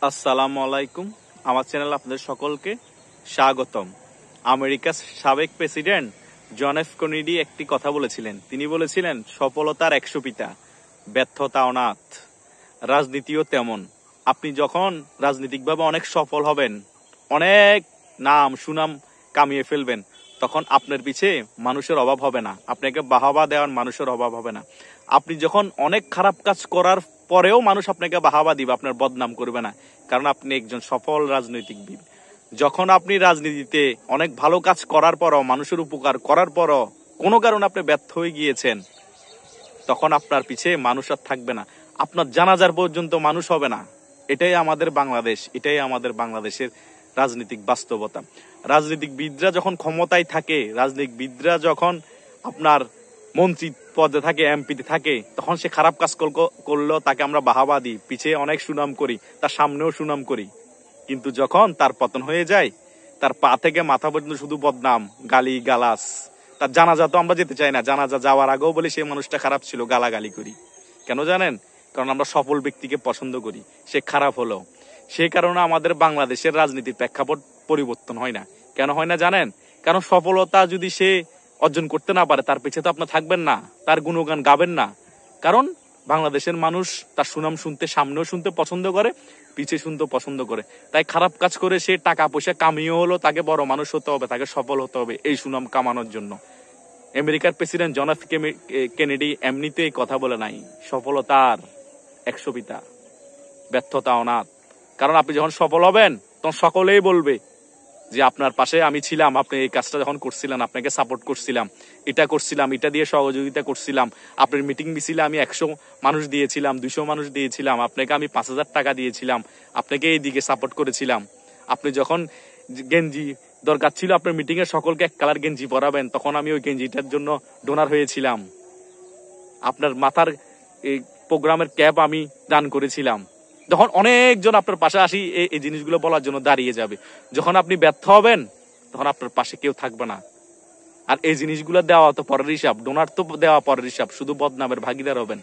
আসসালামু আলাইকুম। আমার চ্যানেলে আপনাদের সকলকে স্বাগতম। আমেরিকার সাবেক প্রেসিডেন্ট জন এফ কেনেডি একটি কথা বলেছিলেন। তিনি বলেছিলেন, সফলতার 100 পিতা, ব্যর্থতা অনাথ। রাজনীতিও তেমন। আপনি যখন রাজনীতিকভাবে অনেক সফল হবেন, অনেক নাম সুনাম কামিয়ে ফেলবেন, তখন আপনার পিছে মানুষের অভাব হবে না, আপনাকে বাহবা দেওয়ার মানুষের অভাব হবে না। আপনি যখন অনেক খারাপ কাজ করার পরেও মানুষ আপনাকে বাহবা দিবে, আপনার বদনাম করবে না, কারণ আপনি একজন সফল রাজনৈতিকবিদ। যখন আপনি রাজনীতিতে অনেক ভালো কাজ করার পরও, মানুষের উপকার করার পরও কোনো কারণে আপনি ব্যর্থ হয়ে গিয়েছেন, তখন আপনার পিছে মানুষ আর থাকবে না, আপনার জানাজার পর্যন্ত মানুষ হবে না। এটাই আমাদের বাংলাদেশ, এটাই আমাদের বাংলাদেশের রাজনৈতিক বাস্তবতা। রাজনীতিকবিদরা যখন ক্ষমতায় থাকে, রাজনীতিকবিদরা যখন আপনার মন্ত্রী পদে থাকে, এমপিতে থাকে, তখন সে খারাপ কাজ করলেও তাকে আমরা বাহাবা দিই, পিছে অনেক সুনাম করি, তার সামনেও সুনাম করি। কিন্তু যখন তার পতন হয়ে যায়, তার পা থেকে মাথা পর্যন্ত শুধু বদনাম, গালি গালাস। তার জানাজা তো আমরা যেতে চাই না, জানাজা যাওয়ার আগেও বলি সেই মানুষটা খারাপ ছিল, গালাগালি করি। কেন জানেন? কারণ আমরা সফল ব্যক্তিকে পছন্দ করি, সে খারাপ হলো। সেই কারণে আমাদের বাংলাদেশের রাজনীতির প্রেক্ষাপট পরিবর্তন হয় না। কেন হয় না জানেন? কারণ সফলতা যদি সে অর্জন করতে না পারে, তার পিছিয়ে তো আপনার থাকবেন না, তার গুণগান গাবেন না। কারণ বাংলাদেশের মানুষ তার সুনাম শুনতে, সামনেও শুনতে পছন্দ করে, পিছিয়ে শুনতে পছন্দ করে। তাই খারাপ কাজ করে সে টাকা পয়সা কামিয়ে হলো, তাকে বড় মানুষ হতে হবে, তাকে সফল হতে হবে এই সুনাম কামানোর জন্য। আমেরিকার প্রেসিডেন্ট জন এফ কেনেডি এমনিতেই কথা বলে নাই, সফলতার 100 পিতা, ব্যর্থতা অনাথ। কারণ আপনি যখন সফল হবেন, তখন সকলেই বলবে যে আপনার পাশে আমি ছিলাম, আপনি এই কাজটা যখন করছিলেন, আপনাকে সাপোর্ট করছিলাম, এটা দিয়ে সহযোগিতা করছিলাম, আপনার মিটিং মিছিলে আমি 100 মানুষ দিয়েছিলাম, 200 মানুষ দিয়েছিলাম, আপনাকে আমি 5,000 টাকা দিয়েছিলাম, আপনাকে এই দিকে সাপোর্ট করেছিলাম। আপনি যখন গেঞ্জি দরকার ছিল আপনার মিটিং এ সকলকে এক কালার গেঞ্জি পরাবেন, তখন আমি ওই গেঞ্জিটার জন্য ডোনার হয়েছিলাম। আপনার মাথার এই প্রোগ্রামের ক্যাপ আমি দান করেছিলাম। যখন অনেকজন আপনার পাশে আসি এই জিনিসগুলো বলার জন্য দাঁড়িয়ে যাবে, যখন আপনি ব্যর্থ হবেন, তখন আপনার পাশে কেউ থাকবে না। আর এই জিনিসগুলো দেওয়া তো পরের হিসাব, ডোনার তো দেওয়া পরের হিসাব, শুধু বদনামের ভাগিদার হবেন।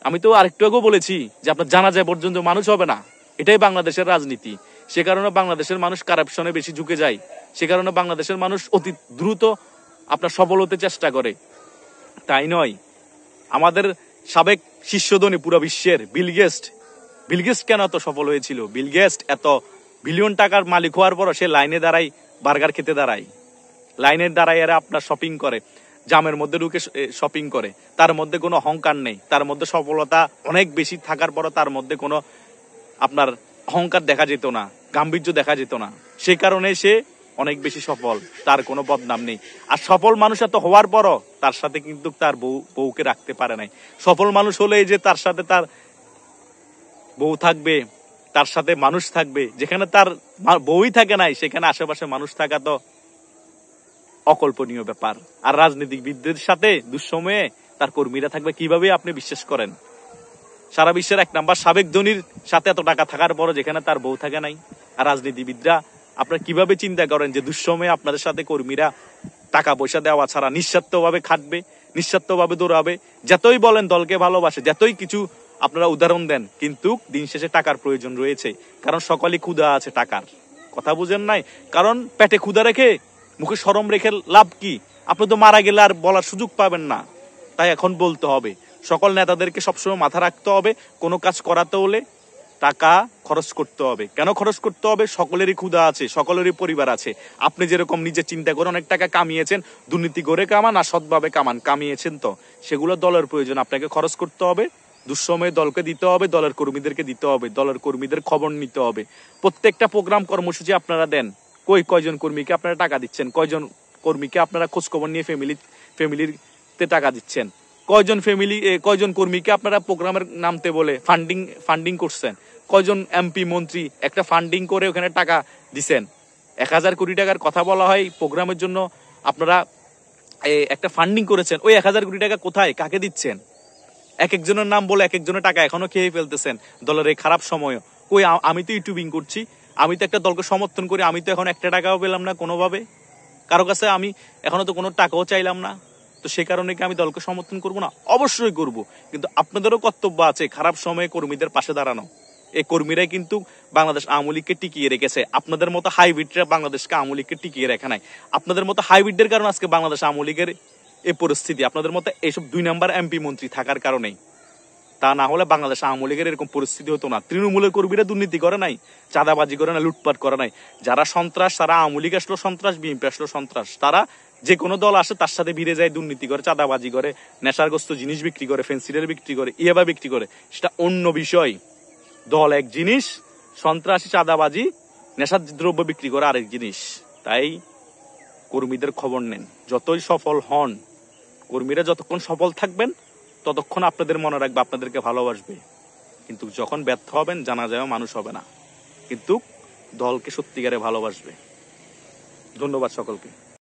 আমি তো আরেকটু আগেও বলেছি যে আপনার জানাজায় পর্যন্ত মানুষ হবে না। এটাই বাংলাদেশের রাজনীতি। সে কারণে বাংলাদেশের মানুষ কারাপশনে বেশি ঝুঁকে যায়। সে কারণে বাংলাদেশের মানুষ অতি দ্রুত আপনার সফল হতে চেষ্টা করে। তাই নয়, আমাদের সাবেক শীর্ষধনী পুরো বিশ্বের বিল গেটস কেন এত সফল হয়েছিল? বিল গেটস এত বিলিয়ন টাকার মালিক হওয়ার পর সে লাইনে দাঁড়ায়, বার্গার খেতে দাঁড়ায়, লাইনের দাঁড়ায় এরা আপনার শপিং করে, জামের মধ্যে ঢুকে শপিং করে। তার মধ্যে কোনো অহংকার নেই, তার মধ্যে সফলতা অনেক বেশি থাকার পরও তার মধ্যে কোনো আপনার অহংকার দেখা যেত না, গাম্ভীর্য দেখা যেত না। সেই কারণে সে অনেক বেশি সফল, তার কোনো বদনাম নেই। আর সফল মানুষ এত হওয়ার পরও তার সাথে কিন্তু তার বউকে রাখতে পারে নাই। সফল মানুষ হলে যে তার সাথে তার বউ থাকবে, তার সাথে মানুষ থাকবে। যেখানে তার বউই থাকে নাই, সেখানে আশেপাশে মানুষ থাকা তো অকল্পনীয় ব্যাপার। আর রাজনীতিবিদদের সাথে দুঃসময়ে তার কর্মীরা থাকবে কিভাবে আপনি বিশ্বাস করেন? সারা বিশ্বের 1 নাম্বার সাবেক ধনীর সাথে এত টাকা থাকার পরও যেখানে তার বউ থাকে নাই। আর রাজনীতিবিদরা আপনারা কিভাবে চিন্তা করেন যে দুঃসময়ে আপনাদের সাথে কর্মীরা টাকা পয়সা দেওয়া ছাড়া নিঃস্বার্থভাবে খাটবে, নিঃস্বার্থভাবে দৌড়াবে? যতই বলেন দলকে ভালোবাসে, যতই কিছু আপনারা উদাহরণ দেন, কিন্তু দিন শেষে টাকার প্রয়োজন রয়েছে। কারণ সকলেই ক্ষুধা আছে টাকার, কথা বুঝেন নাই? কারণ পেটে ক্ষুধা রেখে মুখে শরম রেখে লাভ কি? আপনি তো মারা গেলে আর বলার সুযোগ পাবেন না। তাই এখন বলতে হবে, সকল নেতাদেরকে সবসময় মাথা রাখতে হবে, কোনো কাজ করাতে হলে টাকা খরচ করতে হবে। কেন খরচ করতে হবে? সকলেরই ক্ষুধা আছে, সকলেরই পরিবার আছে। আপনি যেরকম নিজে চিন্তা করে অনেক টাকা কামিয়েছেন, দুর্নীতি করে কামান আর সৎভাবে কামিয়েছেন, তো সেগুলো দলের প্রয়োজন, আপনাকে খরচ করতে হবে। দুঃসময়ে দলকে দিতে হবে, দলের কর্মীদেরকে দিতে হবে, দলের কর্মীদের খবর নিতে হবে। প্রত্যেকটা প্রোগ্রাম কর্মসূচি আপনারা দেন, কয়জন কর্মীকে আপনারা টাকা দিচ্ছেন? কয়জন কর্মীকে আপনারা খোঁজখবর নিয়ে ফ্যামিলিতে টাকা দিচ্ছেন? কয়জন কর্মীকে আপনারা প্রোগ্রামের নামতে বলে ফান্ডিং করছেন? কয়জন এমপি মন্ত্রী একটা ফান্ডিং করে ওখানে টাকা দিচ্ছেন? 1,000 কোটি টাকার কথা বলা হয় প্রোগ্রামের জন্য, আপনারা একটা ফান্ডিং করেছেন, ওই 1,000 কোটি টাকা কোথায়, কাকে দিচ্ছেন? এক একজনের নাম বলে এক একজনের টাকা এখনো খেয়ে ফেলতেছেন দলের এই খারাপ সময়। আমি তো ইউটিউবিং করছি, আমি তো একটা দলকে সমর্থন করি, আমি তো এখন 1 টাকাও পেলাম না কোনোভাবে, কারো কাছে আমি এখনো তো কোনো টাকাও চাইলাম না। তো সে কারণে কি আমি দলকে সমর্থন করব না? অবশ্যই করব। কিন্তু আপনাদেরও কর্তব্য আছে খারাপ সময়ে কর্মীদের পাশে দাঁড়ানো। এই কর্মীরাই কিন্তু বাংলাদেশ আওয়ামী লীগকে টিকিয়ে রেখেছে। আপনাদের মতো হাইব্রিডরা বাংলাদেশকে আওয়ামী লীগকে টিকিয়ে রাখে নাই। আপনাদের মতো হাইব্রিডের কারণে আজকে বাংলাদেশ আওয়ামী লীগের এই পরিস্থিতি, আপনাদের মতো এইসব 2 নাম্বার এমপি মন্ত্রী থাকার কারণেই। তা না হলে বাংলাদেশ আওয়ামী লীগের এরকম পরিস্থিতি হতো না। তৃণমূলের কর্মীরা দুর্নীতি করে নাই, চাঁদাবাজি করে নাই, লুটপাট করে নাই। যারা সন্ত্রাস, তারা আওয়ামী লীগ আসলো সন্ত্রাস, বিএনপি আসলো সন্ত্রাস। তারা যে কোনো দল আসে তার সাথে ভিড়ে যায়, দুর্নীতি করে, চাঁদাবাজি করে, নেশাগ্রস্ত জিনিস বিক্রি করে, ফেন্সিডার বিক্রি করে, ইয়াবা বিক্রি করে, সেটা অন্য বিষয়। দল এক জিনিস, সন্ত্রাসী, চাঁদাবাজি, নেশার দ্রব্য বিক্রি করে আরেক জিনিস। তাই কর্মীদের খবর নেন, যতই সফল হন, কর্মীরা যতক্ষণ সফল থাকবেন ততক্ষণ আপনাদের মনে রাখবে, আপনাদেরকে ভালোবাসবে। কিন্তু যখন ব্যর্থ হবেন, জানা যায় মানুষ হবে না, কিন্তু দলকে সত্যিকারে ভালোবাসবে। ধন্যবাদ সকলকে।